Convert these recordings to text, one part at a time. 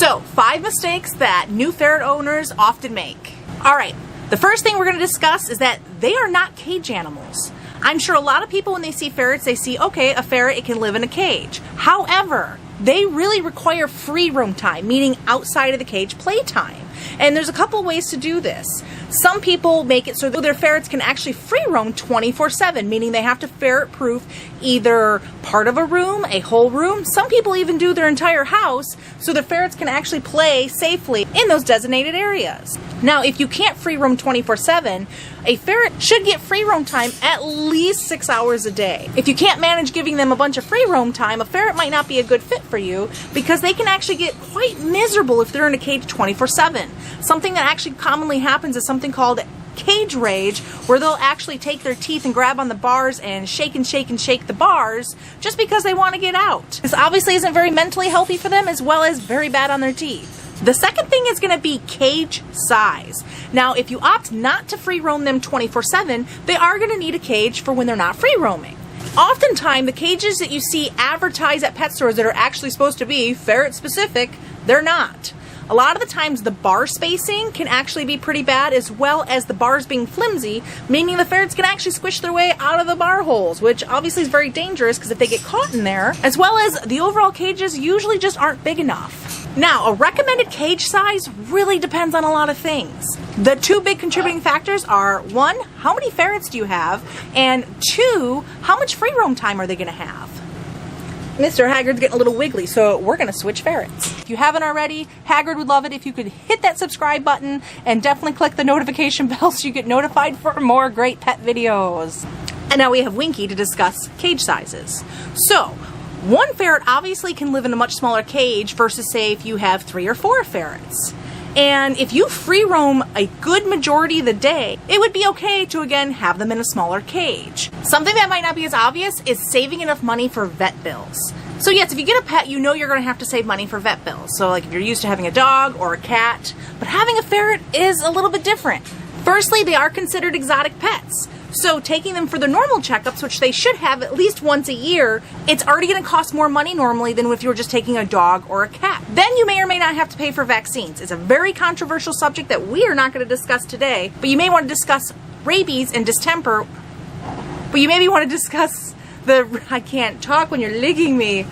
So, 5 mistakes that new ferret owners often make. Alright, the first thing we're going to discuss is that they are not cage animals. I'm sure a lot of people when they see ferrets, they see, okay, a ferret, it can live in a cage. However, they really require free roam time, meaning outside of the cage playtime. And there's a couple ways to do this. Some people make it so that their ferrets can actually free roam 24/7, meaning they have to ferret proof either part of a room, a whole room. Some people even do their entire house so the ferrets can actually play safely in those designated areas. Now, if you can't free roam 24/7, a ferret should get free roam time at least 6 hours a day. If you can't manage giving them a bunch of free roam time, a ferret might not be a good fit for you because they can actually get quite miserable if they're in a cage 24/7. Something that actually commonly happens is something called cage rage, where they'll actually take their teeth and grab on the bars and shake and shake and shake the bars just because they want to get out. This obviously isn't very mentally healthy for them, as well as very bad on their teeth. The second thing is going to be cage size. Now, if you opt not to free roam them 24/7, they are going to need a cage for when they're not free roaming. Oftentimes, the cages that you see advertised at pet stores that are actually supposed to be ferret specific, they're not. A lot of the times the bar spacing can actually be pretty bad, as well as the bars being flimsy, meaning the ferrets can actually squish their way out of the bar holes, which obviously is very dangerous because if they get caught in there, as well as the overall cages usually just aren't big enough. Now, a recommended cage size really depends on a lot of things. The 2 big contributing factors are 1, how many ferrets do you have? And 2, how much free roam time are they going to have? Mr. Haggard's getting a little wiggly, so we're going to switch ferrets. If you haven't already, Haggard would love it if you could hit that subscribe button and definitely click the notification bell so you get notified for more great pet videos. And now we have Winky to discuss cage sizes. So, 1 ferret obviously can live in a much smaller cage versus, say, if you have 3 or 4 ferrets. And if you free roam a good majority of the day, it would be okay to, again, have them in a smaller cage. Something that might not be as obvious is saving enough money for vet bills. So yes, if you get a pet, you know you're going to have to save money for vet bills. So like if you're used to having a dog or a cat, but having a ferret is a little bit different. Firstly, they are considered exotic pets. So taking them for the normal checkups, which they should have at least once a year, it's already going to cost more money normally than if you were just taking a dog or a cat. Then you may or may not have to pay for vaccines. It's a very controversial subject that we are not going to discuss today, but you may want to discuss rabies and distemper. But you maybe want to discuss I can't talk when you're licking me.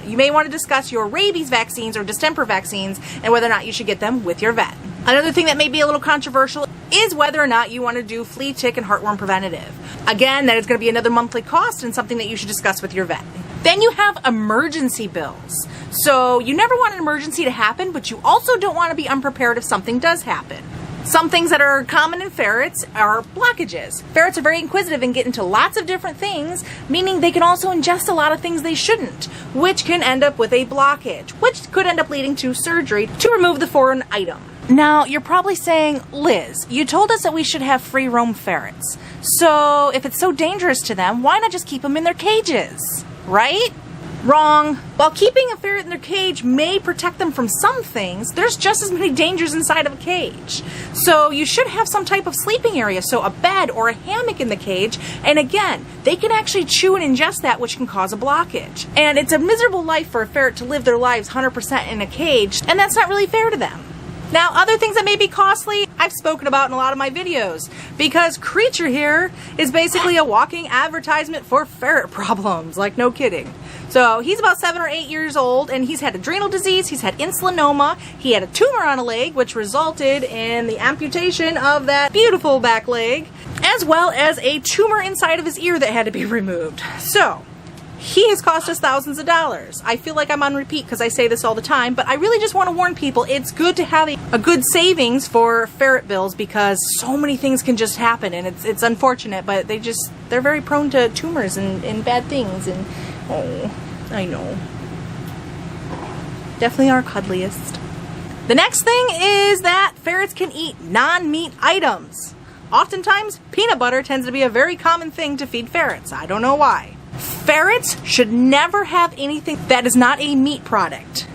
You may want to discuss your rabies vaccines or distemper vaccines and whether or not you should get them with your vet. Another thing that may be a little controversial is whether or not you want to do flea, tick, and heartworm preventative. Again, that is going to be another monthly cost and something that you should discuss with your vet. Then you have emergency bills. So you never want an emergency to happen, but you also don't want to be unprepared if something does happen. Some things that are common in ferrets are blockages. Ferrets are very inquisitive and get into lots of different things, meaning they can also ingest a lot of things they shouldn't, which can end up with a blockage, which could end up leading to surgery to remove the foreign item. Now, you're probably saying, Liz, you told us that we should have free roam ferrets. So if it's so dangerous to them, why not just keep them in their cages, right? Wrong. While keeping a ferret in their cage may protect them from some things, there's just as many dangers inside of a cage. So you should have some type of sleeping area, so a bed or a hammock in the cage, and again, they can actually chew and ingest that, which can cause a blockage. And it's a miserable life for a ferret to live their lives 100% in a cage, and that's not really fair to them. Now, other things that may be costly, I've spoken about in a lot of my videos, because Creature here is basically a walking advertisement for ferret problems, like no kidding. So he's about 7 or 8 years old, and he's had adrenal disease, he's had insulinoma, he had a tumor on a leg, which resulted in the amputation of that beautiful back leg, as well as a tumor inside of his ear that had to be removed. So he has cost us thousands of dollars. I feel like I'm on repeat because I say this all the time, but I really just want to warn people, it's good to have a good savings for ferret bills because so many things can just happen, and it's unfortunate, but they're very prone to tumors and bad things, and oh, I know. Definitely our cuddliest. The next thing is that ferrets can eat non-meat items. Oftentimes, peanut butter tends to be a very common thing to feed ferrets. I don't know why. Ferrets should never have anything that is not a meat product.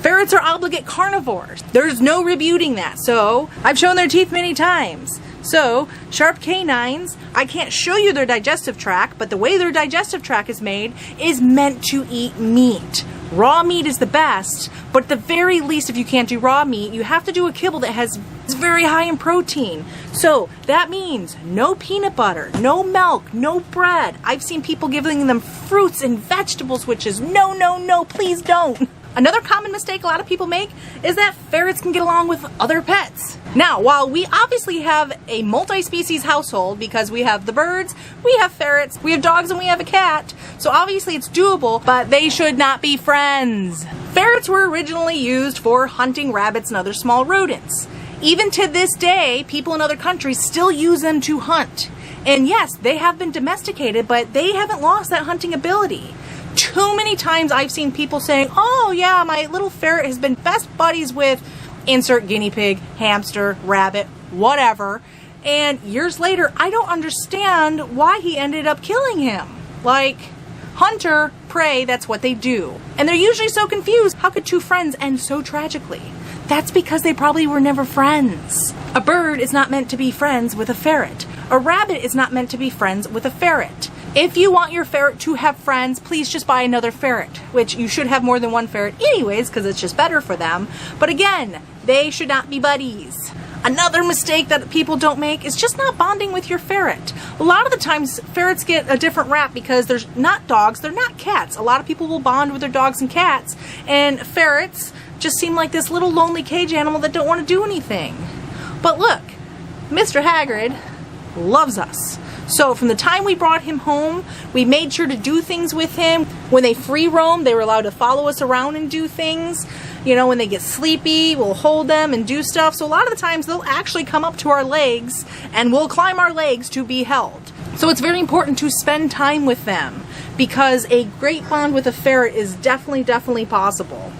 Ferrets are obligate carnivores. There's no rebuting that. So, I've shown their teeth many times. So, sharp canines, I can't show you their digestive tract, but the way their digestive tract is made is meant to eat meat. Raw meat is the best, but at the very least, if you can't do raw meat, you have to do a kibble that is very high in protein. So that means no peanut butter, no milk, no bread. I've seen people giving them fruits and vegetables, which is no, no, no, please don't. Another common mistake a lot of people make is that ferrets can get along with other pets. Now, while we obviously have a multi-species household because we have the birds, we have ferrets, we have dogs, and we have a cat, so obviously it's doable, but they should not be friends. Ferrets were originally used for hunting rabbits and other small rodents. Even to this day, people in other countries still use them to hunt. And yes, they have been domesticated, but they haven't lost that hunting ability. Too many times I've seen people saying, oh yeah, my little ferret has been best buddies with insert guinea pig, hamster, rabbit, whatever. And years later, I don't understand why he ended up killing him. Like, hunter, prey, that's what they do. And they're usually so confused. How could two friends end so tragically? That's because they probably were never friends. A bird is not meant to be friends with a ferret. A rabbit is not meant to be friends with a ferret. If you want your ferret to have friends, please just buy another ferret, which you should have more than one ferret anyways because it's just better for them. But again, they should not be buddies. Another mistake that people don't make is just not bonding with your ferret. A lot of the times ferrets get a different rap because they're not dogs, they're not cats. A lot of people will bond with their dogs and cats, and ferrets just seem like this little lonely cage animal that don't want to do anything. But look, Mr. Hagrid loves us. So from the time we brought him home, we made sure to do things with him. When they free roam, they were allowed to follow us around and do things. You know, when they get sleepy, we'll hold them and do stuff. So a lot of the times they'll actually come up to our legs and we'll climb our legs to be held. So it's very important to spend time with them because a great bond with a ferret is definitely possible.